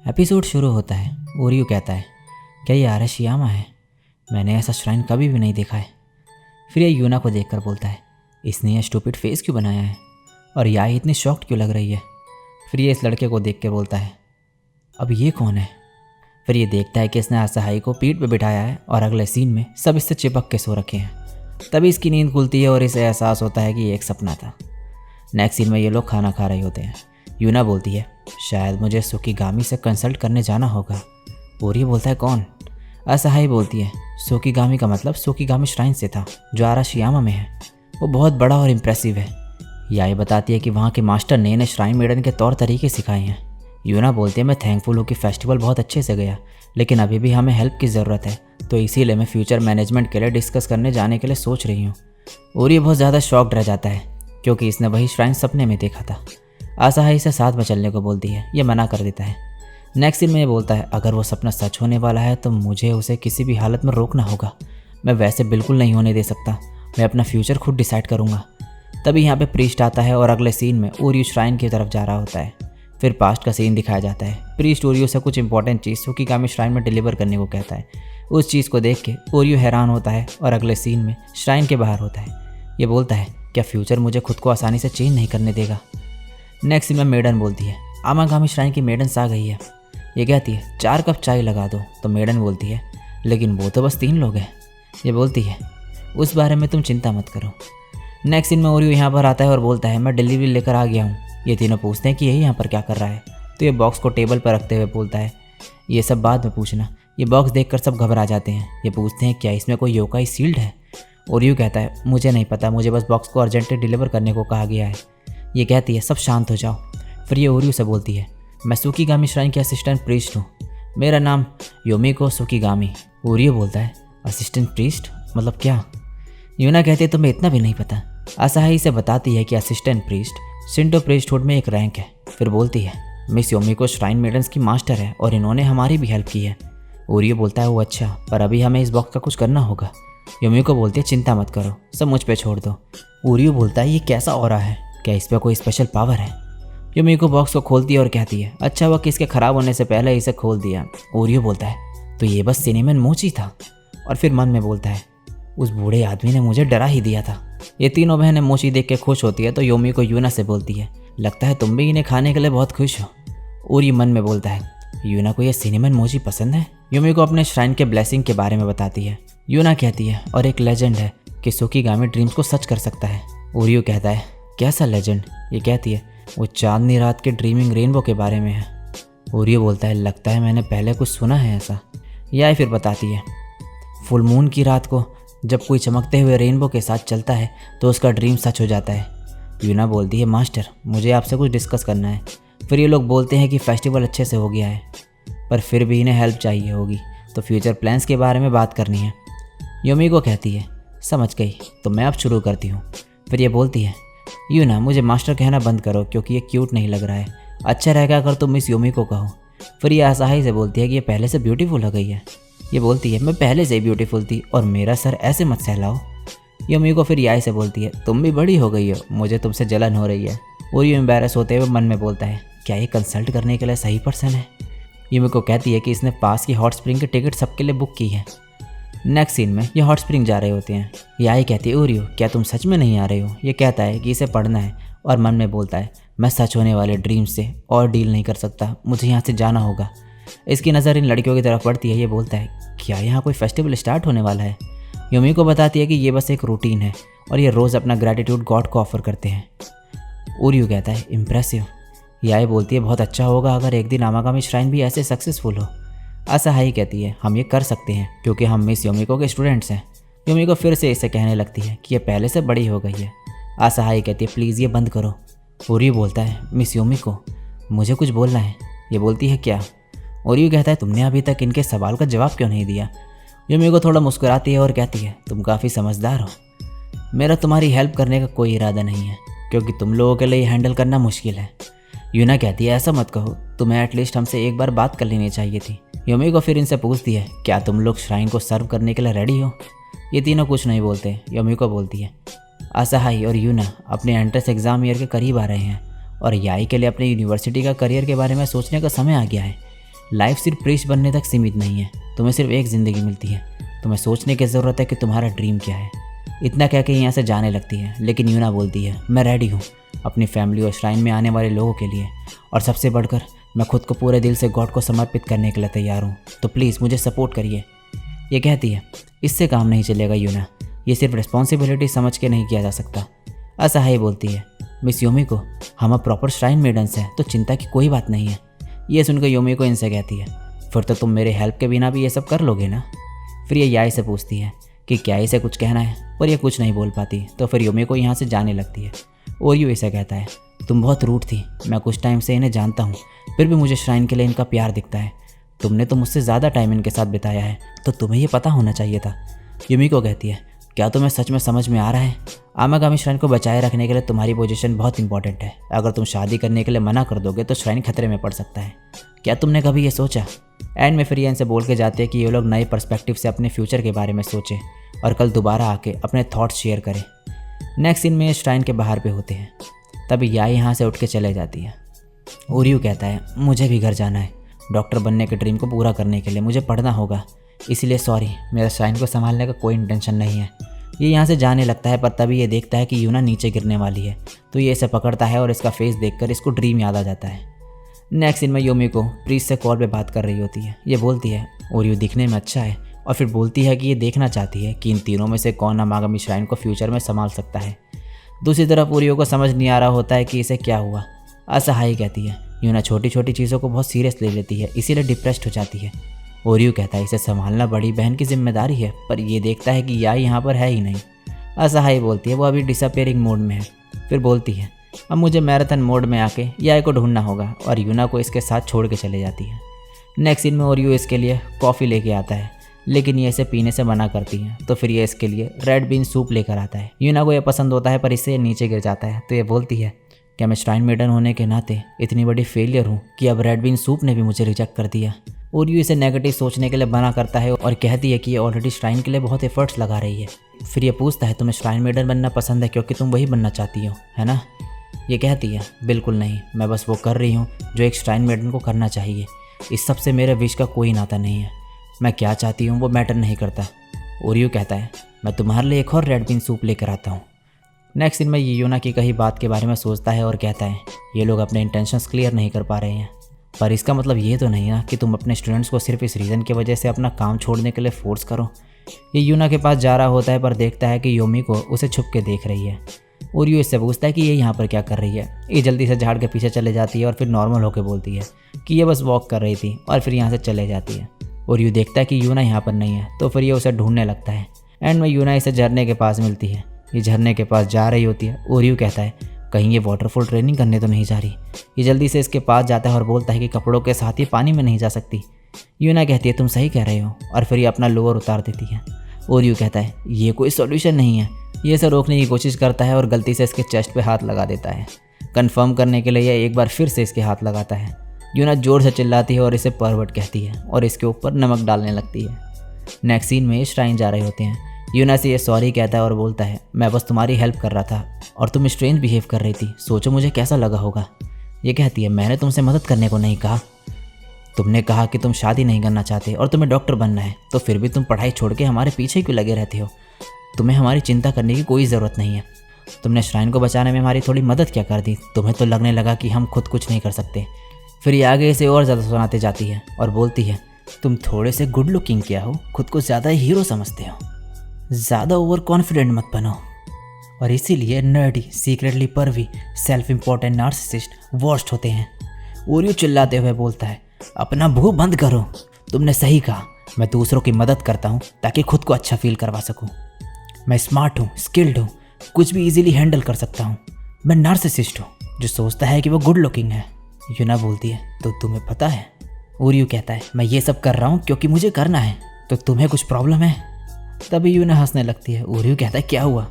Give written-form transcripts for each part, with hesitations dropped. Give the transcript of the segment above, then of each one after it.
Episode शुरू होता है। ओरियो कहता है, क्या ये आराशियामा है? मैंने ऐसा श्राइन कभी भी नहीं देखा है। फिर ये यूना को देखकर बोलता है, इसने ये स्टूपिड फेस क्यों बनाया है और याई इतनी शॉक्ड क्यों लग रही है? फिर ये इस लड़के को देख के बोलता है, अब ये कौन है? फिर ये देखता है कि इसने आसाहाई को पीठ पे बिठाया है और अगले सीन में सब इससे चिपक के सो रखे हैं। तभी इसकी नींद खुलती है और इसे एहसास होता है कि ये एक सपना था। नेक्स्ट सीन में ये लोग खाना खा रहे होते हैं। यूना बोलती है, शायद मुझे सुकीगामी से कंसल्ट करने जाना होगा। और ये बोलता है, कौन? आसाहाई बोलती है, सुकीगामी का मतलब सुकीगामी श्राइन से था जो आराशियामा में है। वो बहुत बड़ा और इम्प्रेसिव है। याई बताती है कि वहाँ के मास्टर ने इन्हें श्राइन मेडन के तौर तरीके सिखाए हैं। यूना बोलती है, मैं थैंकफुल हूँ कि फेस्टिवल बहुत अच्छे से गया, लेकिन अभी भी हमें हेल्प की ज़रूरत है, तो इसीलिए मैं फ्यूचर मैनेजमेंट के लिए डिस्कस करने जाने के लिए सोच रही हूँ। और ये बहुत ज़्यादा शॉक्ड रह जाता है क्योंकि इसने वही श्राइन सपने में देखा था। आसाहाई से साथ में चलने को बोलती है, ये मना कर देता है। नेक्स्ट सीन में ये बोलता है, अगर वो सपना सच होने वाला है तो मुझे उसे किसी भी हालत में रोकना होगा। मैं वैसे बिल्कुल नहीं होने दे सकता। मैं अपना फ्यूचर खुद डिसाइड करूँगा। तभी यहाँ पे प्रीस्ट आता है और अगले सीन में ओरियो श्राइन की तरफ जा रहा होता है। फिर पास्ट का सीन दिखाया जाता है। प्रीस्ट ओरियो से कुछ इंपॉर्टेंट चीज़ सुकीगामी श्राइन में डिलीवर करने को कहता है। उस चीज़ को देख के ओरियो हैरान होता है और अगले सीन में श्राइन के बाहर होता है। ये बोलता है, क्या फ्यूचर मुझे खुद को आसानी से चेंज नहीं करने देगा? नेक्स्ट सीन में मेडन बोलती है, आमागामी श्राइन की मेडन्स आ गई है। ये कहती है, 4 कप चाय लगा दो। तो मेडन बोलती है, लेकिन वो तो बस 3 लोग हैं। ये बोलती है, उस बारे में तुम चिंता मत करो। नेक्स्ट सीन में ओरियो यहाँ पर आता है और बोलता है, मैं डिलीवरी लेकर आ गया हूँ। ये तीनों पूछते हैं कि यही यहाँ पर क्या कर रहा है। तो ये बॉक्स को टेबल पर रखते हुए बोलता है, ये सब बाद में पूछना। ये बॉक्स देखकर सब घबरा जाते हैं। ये पूछते हैं, क्या इसमें कोई योकाई सील्ड है? ओरियो कहता है, मुझे नहीं पता, मुझे बस बॉक्स को अर्जेंटली डिलीवर करने को कहा गया है। ये कहती है, सब शांत हो जाओ। फिर ये ओरियो से बोलती है, मैं सुकीगामी श्राइन की असिस्टेंट प्रीस्ट हूँ। मेरा नाम योमिको सुकीगामी। ओरियो बोलता है, असिस्टेंट प्रीस्ट मतलब क्या? यूना कहती है, तुम्हें इतना भी नहीं पता। आसाहाई से बताती है कि असिस्टेंट प्रीस्ट शिंटो प्रीस्टहुड में एक रैंक है। फिर बोलती है, मिस योमिको श्राइन मेडन्स की मास्टर है और इन्होंने हमारी भी हेल्प की है। ओरियो बोलता है, वो अच्छा, पर अभी हमें इस बॉक्स का कुछ करना होगा। योमिको बोलती है, चिंता मत करो, सब मुझ पे छोड़ दो। ओरियो बोलता है, ये कैसा ऑरा है? क्या इस पर कोई स्पेशल पावर है? योमिको बॉक्स को खोलती है और कहती है, अच्छा वक्त इसके ख़राब होने से पहले इसे खोल दिया। ओरियो बोलता है, तो ये बस सिनेमन मोची था। और फिर मन में बोलता है, उस बूढ़े आदमी ने मुझे डरा ही दिया था। ये तीनों बहनें मोची देख के खुश होती है तो योमिको यूना से बोलती है, लगता है तुम भी इन्हें खाने के लिए बहुत खुश हो। और ये मन में बोलता है, यूना को ये सिनेमन मोची पसंद है। योमिको अपने श्राइन के ब्लेसिंग के बारे में बताती है। यूना कहती है, और एक लेजेंड है कि सुकीगामी ड्रीम्स को सच कर सकता है। ओरियो कहता है, कैसा लेजेंड? ये कहती है, वो चांदनी रात के ड्रीमिंग रेनबो के बारे में है। ओरियो बोलता है, लगता है मैंने पहले कुछ सुना है ऐसा। यह फिर बताती है, फुल मून की रात को जब कोई चमकते हुए रेनबो के साथ चलता है तो उसका ड्रीम सच हो जाता है। यूना बोलती है, मास्टर मुझे आपसे कुछ डिस्कस करना है। फिर ये लोग बोलते हैं कि फेस्टिवल अच्छे से हो गया है, पर फिर भी इन्हें हेल्प चाहिए होगी, तो फ्यूचर प्लान्स के बारे में बात करनी है। योमिको कहती है, समझ गई, तो मैं अब शुरू करती हूँ। फिर ये बोलती है, यूना मुझे मास्टर कहना बंद करो क्योंकि ये क्यूट नहीं लग रहा है। अच्छा रहेगा अगर तुम मिस योमिको कहो। फिर ये आसाहाई से बोलती है कि ये पहले से ब्यूटीफुल हो गई है। ये बोलती है, मैं पहले से ही ब्यूटीफुल थी और मेरा सर ऐसे मत सहलाओ। योमिको फिर याई से बोलती है, तुम भी बड़ी हो गई हो, मुझे तुमसे जलन हो रही है। और ये एम्बैरस होते हुए मन में बोलता है, क्या ये कंसल्ट करने के लिए सही पर्सन है? योमिको कहती है कि इसने पास की हॉट स्प्रिंग की टिकट सबके लिए बुक की है। नेक्स्ट सीन में ये हॉट स्प्रिंग जा रहे होते हैं। याई कहती है, ओरियो क्या तुम सच में नहीं आ रहे हो? ये कहता है कि इसे पढ़ना है और मन में बोलता है, मैं सच होने वाले ड्रीम से और डील नहीं कर सकता, मुझे यहाँ से जाना होगा। इसकी नज़र इन लड़कियों की तरफ पड़ती है। ये बोलता है, क्या यहाँ कोई फेस्टिवल स्टार्ट होने वाला है? योमिको बताती है कि ये बस एक रूटीन है और ये रोज़ अपना ग्रैटिट्यूड गॉड को ऑफर करते हैं। ओरियो कहता है, इम्प्रेसिव। याई बोलती है, बहुत अच्छा होगा अगर एक दिन आमागामी श्राइन भी ऐसे सक्सेसफुल हो। आसाहाई कहती है, हम ये कर सकते हैं क्योंकि हम मिस योमिको के स्टूडेंट्स हैं। योमिको फिर से इसे कहने लगती है कि ये पहले से बड़ी हो गई है। आसाहाई कहती है, प्लीज़ ये बंद करो। ओरियो बोलता है, मिस योमिको मुझे कुछ बोलना है। ये बोलती है, क्या? ओरियो कहता है, तुमने अभी तक इनके सवाल का जवाब क्यों नहीं दिया? योमिको थोड़ा मुस्कुराती है और कहती है, तुम काफ़ी समझदार हो। मेरा तुम्हारी हेल्प करने का कोई इरादा नहीं है क्योंकि तुम लोगों के लिए हैंडल करना मुश्किल है। यूना कहती है, ऐसा मत कहो, तुम्हें एटलीस्ट हमसे एक बार बात कर लेनी चाहिए थी। योमिको फिर इनसे पूछती है, क्या तुम लोग श्राइन को सर्व करने के लिए रेडी हो? ये तीनों कुछ नहीं बोलते। योमिको बोलती है, आसाहाई और यूना अपने एंट्रेंस एग्ज़ाम ईयर के करीब आ रहे हैं और याई के लिए अपनी यूनिवर्सिटी का करियर के बारे में सोचने का समय आ गया है। लाइफ सिर्फ प्रीस्ट बनने तक सीमित नहीं है। तुम्हें सिर्फ एक ज़िंदगी मिलती है। तुम्हें सोचने की ज़रूरत है कि तुम्हारा ड्रीम क्या है। इतना कह के यहाँ से जाने लगती है, लेकिन यूना बोलती है, मैं रेडी हूँ अपनी फैमिली और श्राइन में आने वाले लोगों के लिए, और सबसे बढ़कर मैं खुद को पूरे दिल से गॉड को समर्पित करने के लिए तैयार हूँ। तो प्लीज़ मुझे सपोर्ट करिए। ये कहती है, इससे काम नहीं चलेगा यूना, ये सिर्फ रिस्पॉन्सिबिलिटी समझ के नहीं किया जा सकता। असहाय बोलती है, मिस योमिको, हम अब प्रॉपर श्राइन मेडन्स हैं, तो चिंता की कोई बात नहीं है। ये सुनकर योमिको इनसे कहती है, फिर तो तुम मेरे हेल्प के बिना भी ये सब कर लोगे ना। फिर ये याई से पूछती है कि क्या इसे कुछ कहना है, पर ये कुछ नहीं बोल पाती। तो फिर योमिको यहाँ से जाने लगती है। और यू इसे कहता है, तुम बहुत रूड थी, मैं कुछ टाइम से इन्हें जानता हूँ, फिर भी मुझे श्राइन के लिए इनका प्यार दिखता है। तुमने तो मुझसे ज़्यादा टाइम इनके साथ बिताया है, तो तुम्हें ये पता होना चाहिए था। योमिको कहती है, क्या तुम्हें सच में समझ में आ रहा है? आमागामी श्राइन को बचाए रखने के लिए तुम्हारी पोजीशन बहुत इंपॉर्टेंट है। अगर तुम शादी करने के लिए मना कर दोगे तो श्राइन खतरे में पड़ सकता है। क्या तुमने कभी ये सोचा? एंड में फिर ये इनसे बोल के जाते हैं कि ये लोग नए पर्सपेक्टिव से अपने फ्यूचर के बारे में सोचें और कल दोबारा आके अपने थॉट्स शेयर करें। नेक्स्ट सीन में श्राइन के बाहर पे होते हैं। तभी याई यहाँ से उठ के चले जाती है। ओरियो कहता है, मुझे भी घर जाना है। डॉक्टर बनने के ड्रीम को पूरा करने के लिए मुझे पढ़ना होगा, इसलिए सॉरी, मेरा श्राइन को संभालने का कोई इंटेंशन नहीं है। ये यहाँ से जाने लगता है, पर तभी ये देखता है कि यूना नीचे गिरने वाली है। तो ये इसे पकड़ता है और इसका फेस देखकर इसको ड्रीम याद आ जाता है। नेक्स्ट सीन में योमिको प्रीस्ट से कॉल पे बात कर रही होती है। ये बोलती है, ओरियो दिखने में अच्छा है, और फिर बोलती है कि ये देखना चाहती है कि इन तीनों में से कौन आमागामी श्राइन को फ्यूचर में संभाल सकता है। दूसरी तरफ ओरियो को समझ नहीं आ रहा होता है कि इसे क्या हुआ। असहाय कहती है, यूना छोटी छोटी चीज़ों को बहुत सीरियस ले लेती है, इसीलिए डिप्रेस्ड हो जाती है। ओरियो कहता है, इसे संभालना बड़ी बहन की जिम्मेदारी है, पर ये देखता है कि याई यहाँ पर है ही नहीं। असहाय बोलती है, वो अभी डिसअपियरिंग मोड में है। फिर बोलती है, अब मुझे मैराथन मोड में आके याई को ढूंढना होगा, और यूना को इसके साथ छोड़ के चले जाती है। नेक्स्ट सीन में ओरियो इसके लिए कॉफ़ी लेके आता है, लेकिन ये इसे पीने से मना करती है। तो फिर ये इसके लिए रेड बीन सूप लेकर आता है। यूना को यह पसंद होता है, पर इससे नीचे गिर जाता है। तो ये बोलती है, क्या मैं श्राइन मेडन होने के नाते इतनी बड़ी फेलियर हूँ कि अब रेड बीन सूप ने भी मुझे रिजेक्ट कर दिया। ओरियो इसे नेगेटिव सोचने के लिए मना करता है और कहती है कि ये ऑलरेडी श्राइन के लिए बहुत एफर्ट्स लगा रही है। फिर ये पूछता है, तुम्हें श्राइन मेडन बनना पसंद है क्योंकि तुम वही बनना चाहती हो, है ना? ये कहती है, बिल्कुल नहीं, मैं बस वो कर रही हूँ जो एक श्राइन मेडन को करना चाहिए। इस सब से मेरे विश का कोई नाता नहीं है। मैं क्या चाहती हूँ वो मैटर नहीं करता। ओरियो कहता है, मैं तुम्हारे लिए एक और रेड बीन सूप लेकर आता हूँ। नेक्स्ट दिन में ये यूना की कही बात के बारे में सोचता है और कहता है, ये लोग अपने इंटेंशंस क्लियर नहीं कर पा रहे हैं, पर इसका मतलब ये तो नहीं ना कि तुम अपने स्टूडेंट्स को सिर्फ इस रीज़न की वजह से अपना काम छोड़ने के लिए फोर्स करो। ये यूना के पास जा रहा होता है, पर देखता है कि योमिको उसे छुप के देख रही है। ओरियो इससे पूछता है कि ये यहाँ पर क्या कर रही है। ये जल्दी से झाड़ के पीछे चले जाती है और फिर नॉर्मल होकर बोलती है कि ये बस वॉक कर रही थी, और फिर यहाँ से चले जाती है। ओरियो देखता है कि यूना यहाँ पर नहीं है, तो फिर ये उसे ढूंढने लगता है। एंड में यूना इसे झरने के पास मिलती है। ये झरने के पास जा रही होती है। ओरियो कहता है, कहीं ये वाटरफॉल ट्रेनिंग करने तो नहीं जा रही। ये जल्दी से इसके पास जाता है और बोलता है कि कपड़ों के साथ ये पानी में नहीं जा सकती। यूना कहती है, तुम सही कह रहे हो, और फिर ये अपना लोअर उतार देती है। ओरियो कहता है, ये कोई सॉल्यूशन नहीं है। ये इसे रोकने की कोशिश करता है और गलती से इसके चेस्ट पे हाथ लगा देता है। कंफर्म करने के लिए यह एक बार फिर से इसके हाथ लगाता है। यूना जोर से चिल्लाती है और इसे परवर्ट कहती है और इसके ऊपर नमक डालने लगती है। नेक्स्ट सीन में श्राइन जा रहे होते हैं। यूना से ये सॉरी कहता है और बोलता है, मैं बस तुम्हारी हेल्प कर रहा था और तुम स्ट्रेंज बिहेव कर रही थी, सोचो मुझे कैसा लगा होगा। ये कहती है, मैंने तुमसे मदद करने को नहीं कहा। तुमने कहा कि तुम शादी नहीं करना चाहते और तुम्हें डॉक्टर बनना है, तो फिर भी तुम पढ़ाई छोड़ के हमारे पीछे क्यों लगे रहते हो? तुम्हें हमारी चिंता करने की कोई ज़रूरत नहीं है। तुमने श्राइन को बचाने में हमारी थोड़ी मदद क्या कर दी? तुम्हें तो लगने लगा कि हम खुद कुछ नहीं कर सकते। फिर ये आगे इसे और ज़्यादा सुनाते जाती है और बोलती है, तुम थोड़े से गुड लुकिंग क्या हो, खुद को ज़्यादा ही हीरो समझते हो, ज़्यादा ओवर कॉन्फिडेंट मत बनो, और इसीलिए nerdy, secretly pervy, self important narcissist worst होते हैं। ओरियो चिल्लाते हुए बोलता है, अपना भू बंद करो। तुमने सही कहा, मैं दूसरों की मदद करता हूँ ताकि खुद को अच्छा फील करवा सकूँ। मैं स्मार्ट हूँ, स्किल्ड हूँ, कुछ भी इजीली हैंडल कर सकता हूँ। मैं नार्सिसिस्ट हूँ जो सोचता है कि वो गुड लुकिंग है। यूना बोलती है, तो तुम्हें पता है? ओरियो कहता है, मैं ये सब कर रहा हूँ क्योंकि मुझे करना है, तो तुम्हें कुछ प्रॉब्लम है? तभी यूना हंसने लगती है। ओरियो कहता है, क्या हुआ?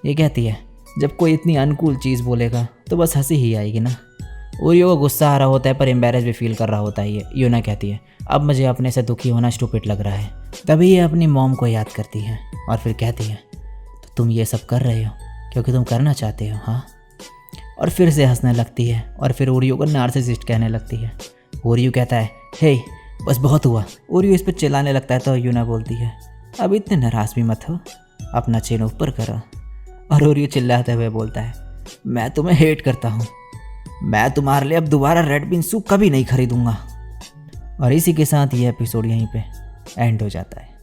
ये कहती है, जब कोई इतनी अनकूल चीज़ बोलेगा तो बस हंसी ही आएगी ना। ओरियो को गुस्सा आ रहा होता है पर एम्बेरस भी फील कर रहा होता है। ये यूना कहती है, अब मुझे अपने से दुखी होना स्टूपिड लग रहा है। तभी ये अपनी मॉम को याद करती है और फिर कहती है, तो तुम ये सब कर रहे हो क्योंकि तुम करना चाहते हो, हाँ? और फिर से हंसने लगती है और फिर ओरियो को नार्सिसिस्ट कहने लगती है। ओरियो कहता है, हे बस बहुत हुआ। ओरियो इस पर चिल्लाने लगता है तो यूना बोलती है, अब इतने नाराज भी मत हो, अपना चेन ऊपर करो। और ओरियो चिल्लाते हुए बोलता है, मैं तुम्हें हेट करता हूँ, मैं तुम्हारे लिए अब दोबारा रेड बीन सूप कभी नहीं खरीदूंगा। और इसी के साथ ये एपिसोड यहीं पे एंड हो जाता है।